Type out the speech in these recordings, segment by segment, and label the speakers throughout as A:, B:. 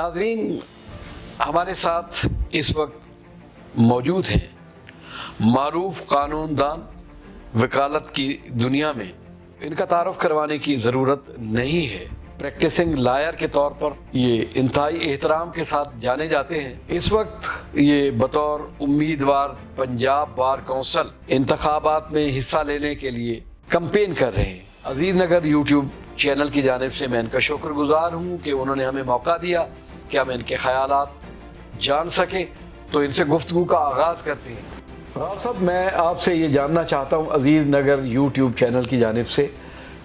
A: ناظرین، ہمارے ساتھ اس وقت موجود ہیں معروف قانون دان وکالت کی دنیا میں، ان کا تعارف کروانے کی ضرورت نہیں ہے۔ پریکٹسنگ لائر کے طور پر یہ انتہائی احترام کے ساتھ جانے جاتے ہیں۔ اس وقت یہ بطور امیدوار پنجاب بار کونسل انتخابات میں حصہ لینے کے لیے کمپین کر رہے ہیں۔ عزیز نگر یوٹیوب چینل کی جانب سے میں ان کا شکر گزار ہوں کہ انہوں نے ہمیں موقع دیا کہ ہم ان کے خیالات جان سکیں، تو ان سے گفتگو کا آغاز کرتے ہیں۔ راؤ صاحب، میں آپ سے یہ جاننا چاہتا ہوں عزیز نگر یوٹیوب چینل کی جانب سے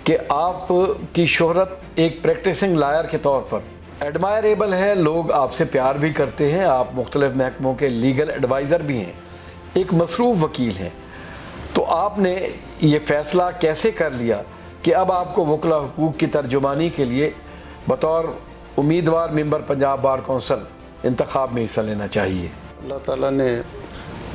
A: کہ آپ کی شہرت ایک پریکٹسنگ لائر کے طور پر ایڈمائریبل ہے، لوگ آپ سے پیار بھی کرتے ہیں، آپ مختلف محکموں کے لیگل ایڈوائزر بھی ہیں، ایک مصروف وکیل ہیں، تو آپ نے یہ فیصلہ کیسے کر لیا کہ اب آپ کو وکلا حقوق کی ترجمانی کے لیے بطور امیدوار ممبر پنجاب بار کونسل انتخاب میں حصہ لینا چاہیے؟
B: اللہ تعالیٰ نے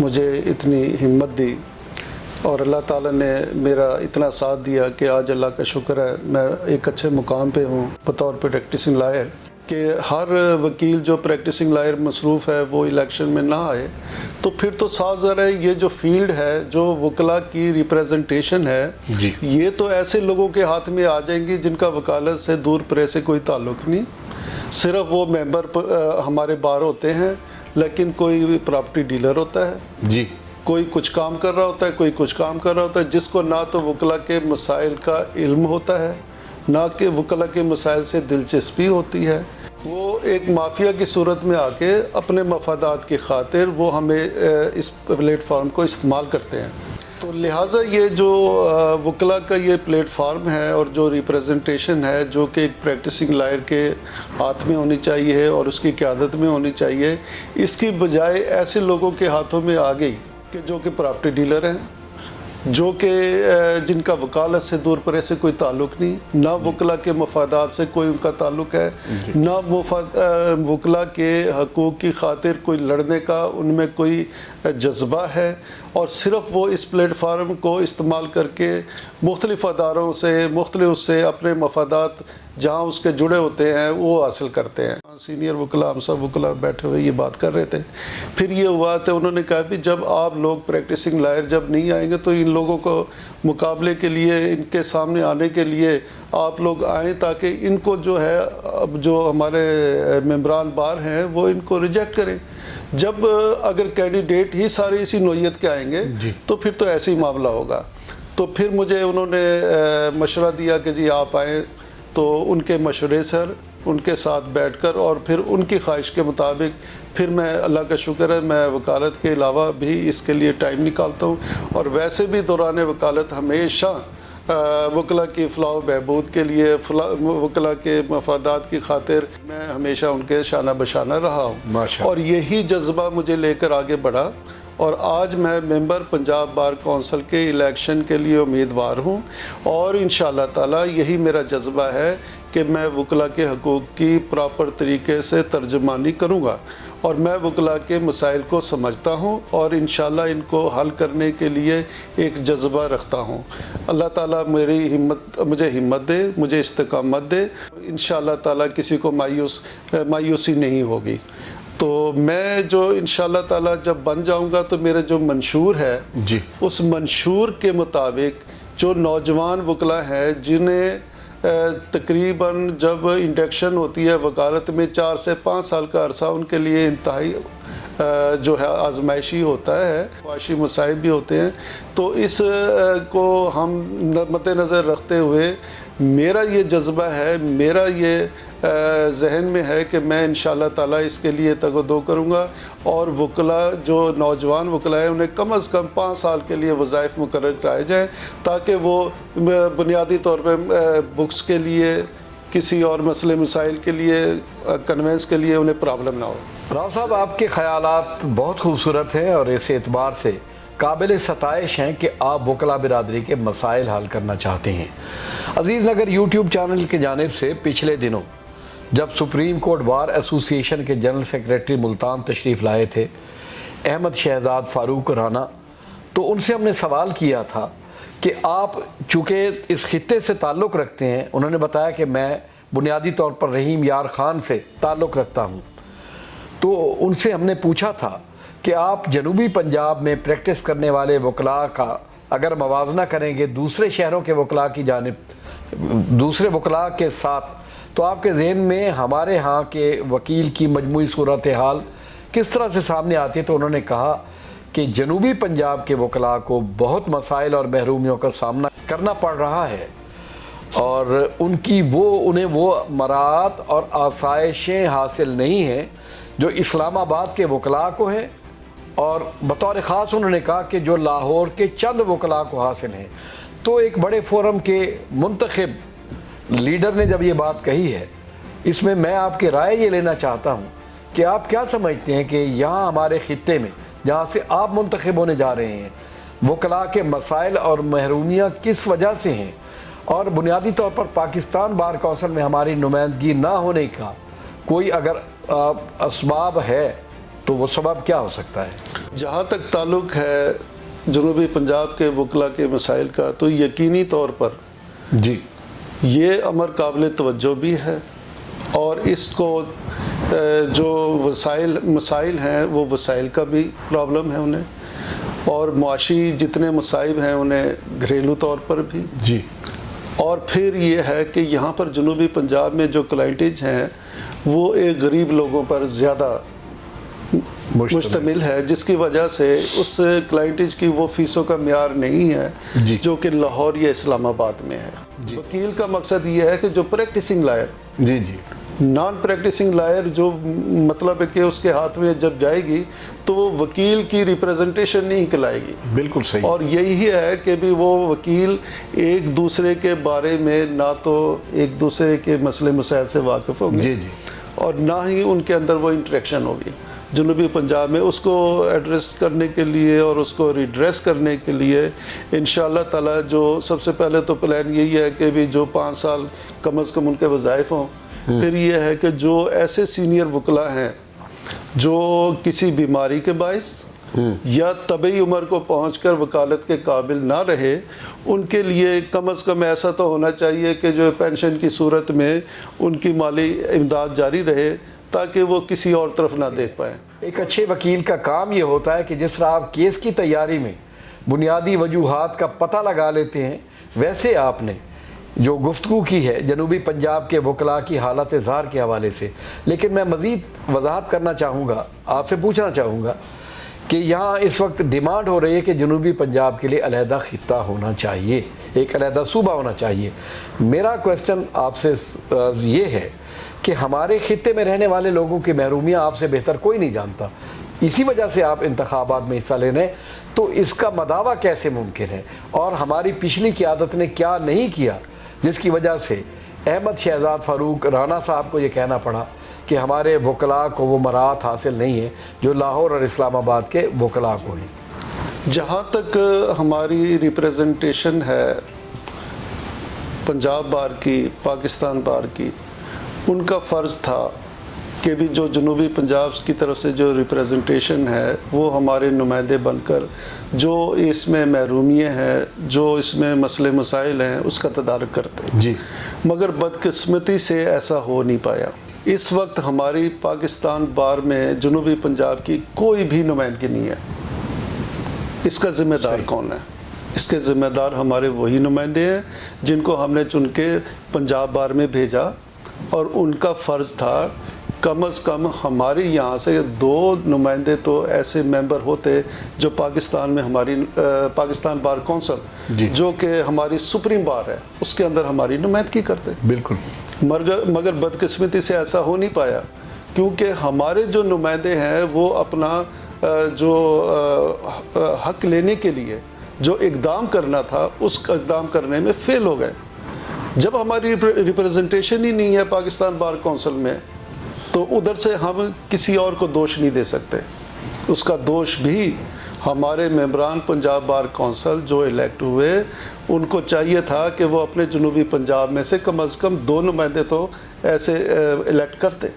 B: مجھے اتنی ہمت دی اور اللہ تعالیٰ نے میرا اتنا ساتھ دیا کہ آج اللہ کا شکر ہے میں ایک اچھے مقام پہ ہوں بطور پریکٹسنگ لائر، کہ ہر وکیل جو پریکٹسنگ لائر مصروف ہے وہ الیکشن میں نہ آئے، تو پھر تو صاف ظاہر ہے یہ جو فیلڈ ہے، جو وکلا کی ریپریزنٹیشن ہے، یہ تو ایسے لوگوں کے ہاتھ میں آ جائیں گی جن کا وکالت سے دور پرے سے کوئی تعلق نہیں، صرف وہ ممبر ہمارے بار ہوتے ہیں، لیکن کوئی پراپرٹی ڈیلر ہوتا ہے، کوئی کچھ کام کر رہا ہوتا ہے، کوئی کچھ کام کر رہا ہوتا ہے، جس کو نہ تو وکلا کے مسائل کا علم ہوتا ہے، نہ کہ وکلا کے مسائل سے دلچسپی ہوتی ہے، وہ ایک مافیا کی صورت میں آ کے اپنے مفادات کی خاطر وہ ہمیں اس پلیٹ فارم کو استعمال کرتے ہیں۔ تو لہٰذا یہ جو وکلا کا یہ پلیٹ فارم ہے اور جو ریپریزنٹیشن ہے، جو کہ ایک پریکٹسنگ لائر کے ہاتھ میں ہونی چاہیے اور اس کی قیادت میں ہونی چاہیے، اس کی بجائے ایسے لوگوں کے ہاتھوں میں آ گئی کہ جو کہ پراپرٹی ڈیلر ہیں، جو کہ جن کا وکالت سے دور پرے سے کوئی تعلق نہیں، نہ وکلا کے مفادات سے کوئی ان کا تعلق ہے، نہ وکلا کے حقوق کی خاطر کوئی لڑنے کا ان میں کوئی جذبہ ہے، اور صرف وہ اس پلیٹ فارم کو استعمال کر کے مختلف اداروں سے اپنے مفادات جہاں اس کے جڑے ہوتے ہیں وہ حاصل کرتے ہیں۔ سینئر وکلا، ہم سب وکلا بیٹھے ہوئے یہ بات کر رہے تھے، پھر یہ ہوا تو انہوں نے کہا کہ جب آپ لوگ پریکٹسنگ لائر جب نہیں آئیں گے تو ان لوگوں کو مقابلے کے لیے، ان کے سامنے آنے کے لیے آپ لوگ آئیں، تاکہ ان کو جو ہے اب جو ہمارے ممبران بار ہیں وہ ان کو ریجیکٹ کریں۔ جب اگر کینڈیڈیٹ ہی سارے اسی نوعیت کے آئیں گے تو پھر تو ایسے ہی معاملہ ہوگا۔ تو پھر مجھے انہوں نے مشورہ دیا کہ جی آپ آئیں، تو ان کے مشورے سر ان کے ساتھ بیٹھ کر اور پھر ان کی خواہش کے مطابق پھر میں، اللہ کا شکر ہے، میں وکالت کے علاوہ بھی اس کے لیے ٹائم نکالتا ہوں، اور ویسے بھی دوران وکالت ہمیشہ وکلا کی فلاح و بہبود کے لیے، وکلا کے مفادات کی خاطر میں ہمیشہ ان کے شانہ بشانہ رہا ہوں، اور یہی جذبہ مجھے لے کر آگے بڑھا، اور آج میں ممبر پنجاب بار کونسل کے الیکشن کے لیے امیدوار ہوں، اور انشاءاللہ تعالی یہی میرا جذبہ ہے کہ میں وکلا کے حقوق کی پراپر طریقے سے ترجمانی کروں گا، اور میں وکلا کے مسائل کو سمجھتا ہوں اور انشاءاللہ ان کو حل کرنے کے لیے ایک جذبہ رکھتا ہوں۔ اللہ تعالیٰ مجھے ہمت دے، مجھے استقامت دے، انشاءاللہ تعالیٰ کسی کو مایوسی نہیں ہوگی۔ تو میں جو انشاءاللہ تعالیٰ جب بن جاؤں گا تو میرا جو منشور ہے، اس منشور کے مطابق جو نوجوان وکلا ہیں جنہیں تقریباً جب انڈکشن ہوتی ہے وکالت میں 4 سے 5 سال کا عرصہ ان کے لیے انتہائی جو ہے آزمائشی ہوتا ہے، معاشی مصائب بھی ہوتے ہیں، تو اس کو ہم مد نظر رکھتے ہوئے میرا یہ جذبہ ہے، میرا یہ ذہن میں ہے کہ میں انشاءاللہ تعالیٰ اس کے لیے تگ و دو کروں گا، اور وکلا جو نوجوان وکلا ہیں انہیں کم از کم 5 سال کے لیے وظائف مقرر کرائے جائیں، تاکہ وہ بنیادی طور پہ بکس کے لیے، کسی اور مسئلے مسائل کے لیے، کنوینس کے لیے انہیں پرابلم نہ ہو۔
A: راؤ صاحب، آپ کے خیالات بہت خوبصورت ہیں اور اس اعتبار سے قابل ستائش ہیں کہ آپ وکلا برادری کے مسائل حل کرنا چاہتے ہیں۔ عزیز نگر یوٹیوب چینل کی جانب سے پچھلے دنوں جب سپریم کورٹ بار ایسوسی ایشن کے جنرل سیکریٹری ملتان تشریف لائے تھے، احمد شہزاد فاروق رانا، تو ان سے ہم نے سوال کیا تھا کہ آپ چونکہ اس خطے سے تعلق رکھتے ہیں، انہوں نے بتایا کہ میں بنیادی طور پر رحیم یار خان سے تعلق رکھتا ہوں، تو ان سے ہم نے پوچھا تھا کہ آپ جنوبی پنجاب میں پریکٹس کرنے والے وکلاء کا اگر موازنہ کریں گے دوسرے شہروں کے وکلاء کی جانب، دوسرے وکلاء کے ساتھ، تو آپ کے ذہن میں ہمارے ہاں کے وکیل کی مجموعی صورتحال کس طرح سے سامنے آتی ہے؟ تو انہوں نے کہا کہ جنوبی پنجاب کے وکلاء کو بہت مسائل اور محرومیوں کا سامنا کرنا پڑ رہا ہے، اور انہیں وہ مراعات اور آسائشیں حاصل نہیں ہیں جو اسلام آباد کے وکلاء کو ہیں، اور بطور خاص انہوں نے کہا کہ جو لاہور کے چند وکلاء کو حاصل ہیں۔ تو ایک بڑے فورم کے منتخب لیڈر نے جب یہ بات کہی ہے، اس میں آپ کی رائے یہ لینا چاہتا ہوں کہ آپ کیا سمجھتے ہیں کہ یہاں ہمارے خطے میں جہاں سے آپ منتخب ہونے جا رہے ہیں، وکلاء کے مسائل اور محرومیاں کس وجہ سے ہیں، اور بنیادی طور پر پاکستان بار کونسل میں ہماری نمائندگی نہ ہونے کا کوئی اگر اسباب ہے تو وہ سبب کیا ہو سکتا ہے؟
B: جہاں تک تعلق ہے جنوبی پنجاب کے وکلاء کے مسائل کا، تو یقینی طور پر
A: جی
B: یہ امر قابل توجہ بھی ہے، اور اس کو جو مسائل ہیں وہ وسائل کا بھی پرابلم ہے انہیں، اور معاشی جتنے مصائب ہیں انہیں گھریلو طور پر بھی
A: جی، اور
B: پھر یہ ہے کہ یہاں پر جنوبی پنجاب میں جو کلائنٹیج ہیں وہ ایک غریب لوگوں پر زیادہ مشتمل ہے، جس کی وجہ سے اس کلائنٹیج کی وہ فیسوں کا معیار نہیں ہے جو کہ لاہور یا اسلام آباد میں ہے۔ وکیل کا مقصد یہ ہے کہ جو پریکٹسنگ لائر،
A: جی جی،
B: نان پریکٹسنگ لائر جو مطلب ہے کہ اس کے ہاتھ میں جب جائے گی تو وہ وکیل کی ریپریزنٹیشن نہیں کہلائے گی۔
A: بالکل صحیح۔
B: اور یہی ہے کہ بھی وہ وکیل ایک دوسرے کے بارے میں نہ تو ایک دوسرے کے مسئلے مسائل سے واقف ہوں گے،
A: جی جی،
B: اور نہ ہی ان کے اندر وہ انٹریکشن ہوگی۔ جنوبی پنجاب میں اس کو ایڈریس کرنے کے لیے اور اس کو ریڈریس کرنے کے لیے انشاءاللہ تعالی جو سب سے پہلے تو پلان یہی ہے کہ بھی جو 5 سال کم از کم ان کے وظائف ہوں، پھر یہ ہے کہ جو ایسے سینئر وکلاء ہیں جو کسی بیماری کے باعث یا طبعی عمر کو پہنچ کر وکالت کے قابل نہ رہے، ان کے لیے کم از کم ایسا تو ہونا چاہیے کہ جو پینشن کی صورت میں ان کی مالی امداد جاری رہے تاکہ وہ کسی اور طرف نہ دیکھ پائیں۔
A: ایک اچھے وکیل کا کام یہ ہوتا ہے کہ جس طرح آپ کیس کی تیاری میں بنیادی وجوہات کا پتہ لگا لیتے ہیں، ویسے آپ نے جو گفتگو کی ہے جنوبی پنجاب کے وکلاء کی حالت ظاہر کے حوالے سے، لیکن میں مزید وضاحت کرنا چاہوں گا، آپ سے پوچھنا چاہوں گا کہ یہاں اس وقت ڈیمانڈ ہو رہی ہے کہ جنوبی پنجاب کے لیے علیحدہ خطہ ہونا چاہیے، ایک علیحدہ صوبہ ہونا چاہیے۔ میرا کویسچن آپ سے یہ ہے کہ ہمارے خطے میں رہنے والے لوگوں کی محرومیاں آپ سے بہتر کوئی نہیں جانتا، اسی وجہ سے آپ انتخابات میں حصہ لے رہے ہیں، تو اس کا مداوع کیسے ممکن ہے؟ اور ہماری پچھلی قیادت نے کیا نہیں کیا جس کی وجہ سے احمد شہزاد فاروق رانا صاحب کو یہ کہنا پڑا کہ ہمارے وکلاء کو وہ مراعات حاصل نہیں ہے جو لاہور اور اسلام آباد کے وکلاء کو ہیں؟
B: جہاں تک ہماری ریپریزنٹیشن ہے پنجاب بار کی، پاکستان بار کی، ان کا فرض تھا کہ بھی جو جنوبی پنجاب کی طرف سے جو ریپریزنٹیشن ہے وہ ہمارے نمائندے بن کر جو اس میں محرومیاں ہیں، جو اس میں مسئلے مسائل ہیں، اس کا تدارک کرتے ہیں۔
A: جی،
B: مگر بدقسمتی سے ایسا ہو نہیں پایا۔ اس وقت ہماری پاکستان بار میں جنوبی پنجاب کی کوئی بھی نمائندگی نہیں ہے۔ اس کا ذمہ دار کون ہے؟ اس کے ذمہ دار ہمارے وہی نمائندے ہیں جن کو ہم نے چن کے پنجاب بار میں بھیجا، اور ان کا فرض تھا کم از کم ہمارے یہاں سے 2 نمائندے تو ایسے ممبر ہوتے جو پاکستان میں ہماری پاکستان بار کونسل جو کہ ہماری سپریم بار ہے اس کے اندر ہماری نمائندگی کرتے۔
A: بالکل،
B: مگر بدقسمتی سے ایسا ہو نہیں پایا، کیونکہ ہمارے جو نمائندے ہیں وہ اپنا جو حق لینے کے لیے جو اقدام کرنا تھا اس اقدام کرنے میں فیل ہو گئے۔ جب ہماری ریپریزنٹیشن ہی نہیں ہے پاکستان بار کونسل میں تو ادھر سے ہم کسی اور کو دوش نہیں دے سکتے۔ اس کا دوش بھی ہمارے ممبران پنجاب بار کونسل جو الیکٹ ہوئے ان کو چاہیے تھا کہ وہ اپنے جنوبی پنجاب میں سے کم از کم 2 نمائندے تو ایسے الیکٹ کرتے۔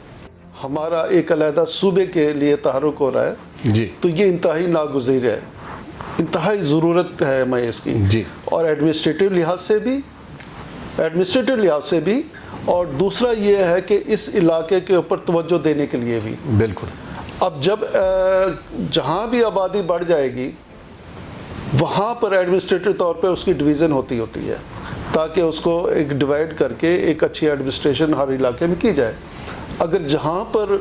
B: ہمارا ایک علیحدہ صوبے کے لیے تحرک ہو رہا ہے
A: جی،
B: تو یہ انتہائی ناگزیر ہے، انتہائی ضرورت ہے ہمیں اس کی،
A: جی،
B: اور ایڈمنسٹریٹو لحاظ سے بھی ایڈمنسٹریٹو لحاظ سے بھی، اور دوسرا یہ ہے کہ اس علاقے کے اوپر توجہ دینے کے لیے بھی۔
A: بالکل۔
B: اب جب جہاں بھی آبادی بڑھ جائے گی وہاں پر ایڈمنسٹریٹو طور پہ اس کی ڈویژن ہوتی ہے، تاکہ اس کو ایک ڈیوائڈ کر کے ایک اچھی ایڈمنسٹریشن ہر علاقے میں کی جائے۔ اگر جہاں پر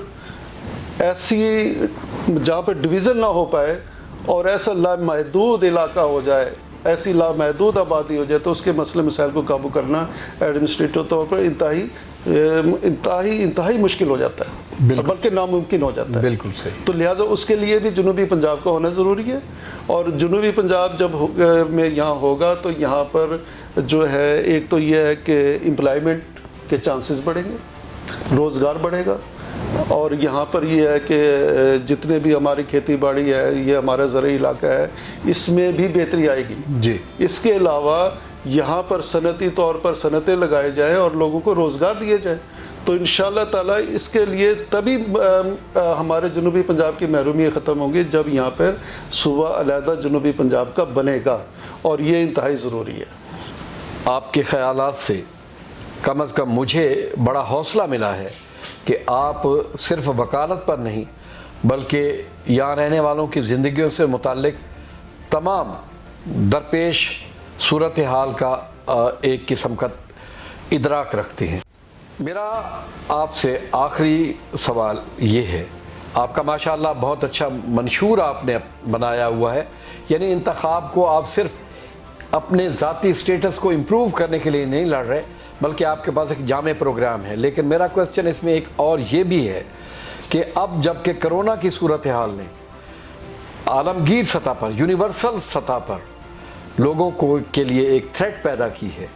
B: جہاں پر ڈویژن نہ ہو پائے اور ایسا لامحدود علاقہ ہو جائے، ایسی لامحدود آبادی ہو جائے، تو اس کے مسئلے مسائل کو قابو کرنا ایڈمنسٹریٹو طور پر انتہائی مشکل ہو جاتا ہے، بلکہ ناممکن ہو جاتا ہے۔
A: بالکل صحیح۔
B: تو لہٰذا اس کے لیے بھی جنوبی پنجاب کا ہونا ضروری ہے، اور جنوبی پنجاب جب میں یہاں ہوگا تو یہاں پر جو ہے ایک تو یہ ہے کہ امپلائمنٹ کے چانسز بڑھیں گے، روزگار بڑھے گا، اور یہاں پر یہ ہے کہ جتنے بھی ہماری کھیتی باڑی ہے، یہ ہمارا زرعی علاقہ ہے، اس میں بھی بہتری آئے گی۔
A: جی۔
B: اس کے علاوہ یہاں پر صنعتی طور پر صنعتیں لگائے جائیں اور لوگوں کو روزگار دیے جائے، تو انشاءاللہ تعالیٰ اس کے لیے تبھی ہمارے جنوبی پنجاب کی محرومیت ختم ہوگی جب یہاں پر صوبہ علیحدہ جنوبی پنجاب کا بنے گا، اور یہ انتہائی ضروری ہے۔
A: آپ کے خیالات سے کم از کم مجھے بڑا حوصلہ ملا ہے کہ آپ صرف وکالت پر نہیں بلکہ یہاں رہنے والوں کی زندگیوں سے متعلق تمام درپیش صورتحال کا ایک قسم کا ادراک رکھتے ہیں۔ میرا آپ سے آخری سوال یہ ہے، آپ کا ماشاءاللہ بہت اچھا منشور آپ نے بنایا ہوا ہے، یعنی انتخاب کو آپ صرف اپنے ذاتی سٹیٹس کو امپروو کرنے کے لیے نہیں لڑ رہے بلکہ آپ کے پاس ایک جامع پروگرام ہے۔ لیکن میرا کوسچن اس میں ایک اور یہ بھی ہے کہ اب جب کہ کرونا کی صورتحال نے عالمگیر سطح پر، یونیورسل سطح پر لوگوں کے لیے ایک تھریٹ پیدا کی ہے،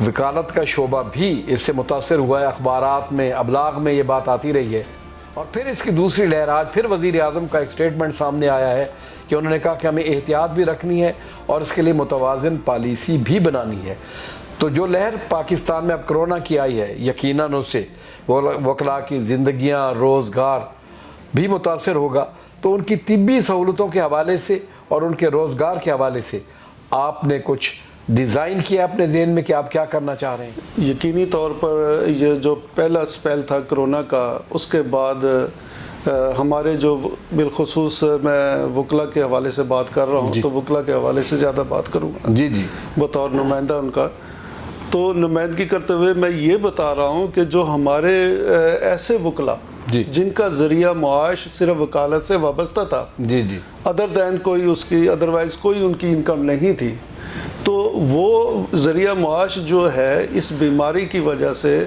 A: وکالت کا شعبہ بھی اس سے متاثر ہوا ہے، اخبارات میں، ابلاغ میں یہ بات آتی رہی ہے، اور پھر اس کی دوسری لہر آج پھر وزیر اعظم کا ایک سٹیٹمنٹ سامنے آیا ہے کہ انہوں نے کہا کہ ہمیں احتیاط بھی رکھنی ہے اور اس کے لیے متوازن پالیسی بھی بنانی ہے۔ تو جو لہر پاکستان میں اب کرونا کی آئی ہے، یقیناً اس سے وکلاء کی زندگیاں، روزگار بھی متاثر ہوگا، تو ان کی طبی سہولتوں کے حوالے سے اور ان کے روزگار کے حوالے سے آپ نے کچھ ڈیزائن کیا اپنے ذہن میں کہ آپ کیا کرنا چاہ رہے ہیں؟
B: یقینی طور پر یہ جو پہلا سپیل تھا کرونا کا، اس کے بعد ہمارے جو بالخصوص میں وکلا کے حوالے سے بات کر رہا ہوں، تو وکلا کے حوالے سے زیادہ بات کروں گا
A: جی جی
B: بطور نمائندہ ان کا۔ تو نمائندگی کرتے ہوئے میں یہ بتا رہا ہوں کہ جو ہمارے ایسے وکلا جن کا ذریعہ معاش صرف وکالت سے وابستہ تھا،
A: جی جی،
B: ادر دین کوئی اس کی ادروائز کوئی ان کی انکم نہیں تھی، تو وہ ذریعہ معاش جو ہے اس بیماری کی وجہ سے،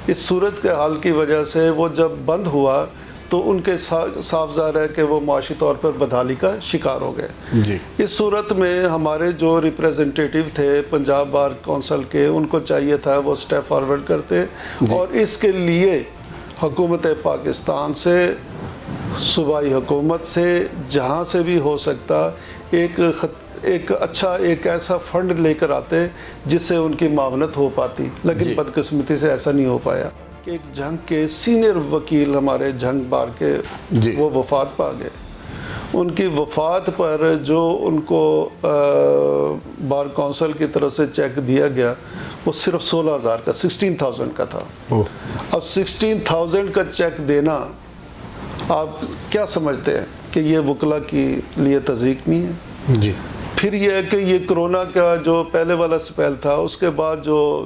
B: اس صورت کے حال کی وجہ سے وہ جب بند ہوا تو ان کے صاف ظاہر ہے کہ وہ معاشی طور پر بدحالی کا شکار ہو گئے۔
A: جی۔
B: اس صورت میں ہمارے جو ریپریزنٹیٹیو تھے پنجاب بار کونسل کے، ان کو چاہیے تھا وہ اسٹیپ فارورڈ کرتے، اور اس کے لیے حکومت پاکستان سے، صوبائی حکومت سے، جہاں سے بھی ہو سکتا ایک اچھا ایک ایسا فنڈ لے کر آتے جس سے ان کی معاونت ہو پاتی، لیکن بدقسمتی سے ایسا نہیں ہو پایا کہ ایک جھنگ کے سینئر وکیل ہمارے جھنگ بار کے وہ وفات پا گئے۔ ان کی وفات پر جو ان کو بار کونسل کی طرف سے چیک دیا گیا وہ صرف 16,000 کا، 16,000 کا تھا۔ اب 16,000 کا چیک دینا آپ کیا سمجھتے ہیں کہ یہ وکلا کے لیے تضحیک نہیں ہے؟
A: جی۔
B: پھر یہ ہے کہ یہ کرونا کا جو پہلے والا سپیل تھا، اس کے بعد جو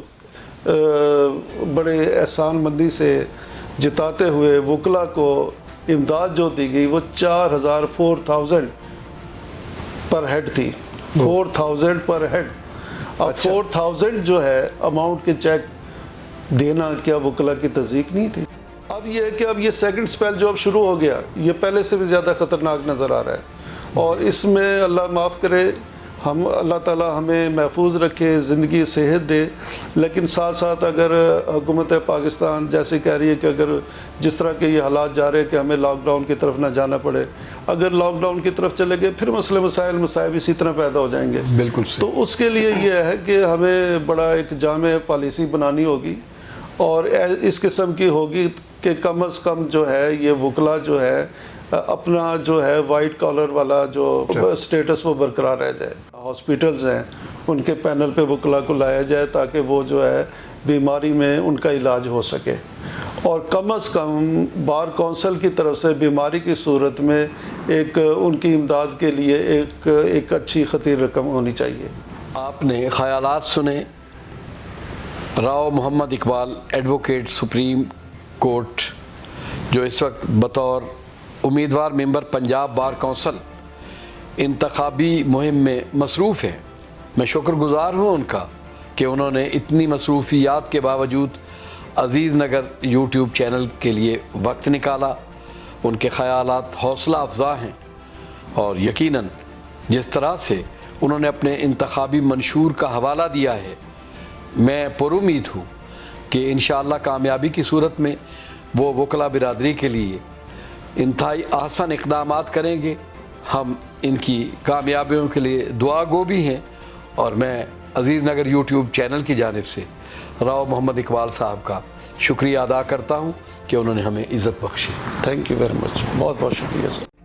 B: بڑے احسان مندی سے جتاتے ہوئے وکلا کو امداد جو دی گئی وہ 4,000 پر ہیڈ تھی، 4,000 پر ہیڈ۔ اب 4,000 جو ہے اماؤنٹ کے چیک دینا کیا وکلا کی تضحیک نہیں تھی؟ اب یہ ہے کہ اب یہ سیکنڈ سپیل جو اب شروع ہو گیا، یہ پہلے سے بھی زیادہ خطرناک نظر آ رہا ہے، اور اس میں اللہ معاف کرے، ہم اللہ تعالی ہمیں محفوظ رکھے، زندگی صحت دے، لیکن ساتھ ساتھ اگر حکومت پاکستان جیسے کہہ رہی ہے کہ اگر جس طرح کے یہ حالات جا رہے ہیں کہ ہمیں لاک ڈاؤن کی طرف نہ جانا پڑے، اگر لاک ڈاؤن کی طرف چلے گئے پھر مسئلے مسائل اسی طرح پیدا ہو جائیں گے۔
A: بالکل صحیح۔
B: تو اس کے لیے یہ ہے کہ ہمیں بڑا ایک جامع پالیسی بنانی ہوگی، اور اس قسم کی ہوگی کہ کم از کم جو ہے یہ وکلا جو ہے اپنا جو ہے وائٹ کالر والا جو سٹیٹس وہ برقرار رہ جائے۔ ہاسپیٹلز ہیں ان کے پینل پہ وکلا کو لایا جائے تاکہ وہ جو ہے بیماری میں ان کا علاج ہو سکے، اور کم از کم بار کونسل کی طرف سے بیماری کی صورت میں ایک ان کی امداد کے لیے ایک اچھی خطیر رقم ہونی چاہیے۔
A: آپ نے خیالات سنے راؤ محمد اقبال ایڈوکیٹ سپریم کورٹ، جو اس وقت بطور امیدوار ممبر پنجاب بار کونسل انتخابی مہم میں مصروف ہیں۔ میں شکر گزار ہوں ان کا کہ انہوں نے اتنی مصروفیات کے باوجود عزیز نگر یوٹیوب چینل کے لیے وقت نکالا۔ ان کے خیالات حوصلہ افزا ہیں، اور یقیناً جس طرح سے انہوں نے اپنے انتخابی منشور کا حوالہ دیا ہے، میں پر امید ہوں کہ انشاءاللہ کامیابی کی صورت میں وہ وکلا برادری کے لیے انتہائی احسن اقدامات کریں گے۔ ہم ان کی کامیابیوں کے لیے دعا گو بھی ہیں، اور میں عزیز نگر یوٹیوب چینل کی جانب سے راؤ محمد اقبال صاحب کا شکریہ ادا کرتا ہوں کہ انہوں نے ہمیں عزت بخشی۔
B: تھینک یو ویری مچ، بہت بہت شکریہ سر۔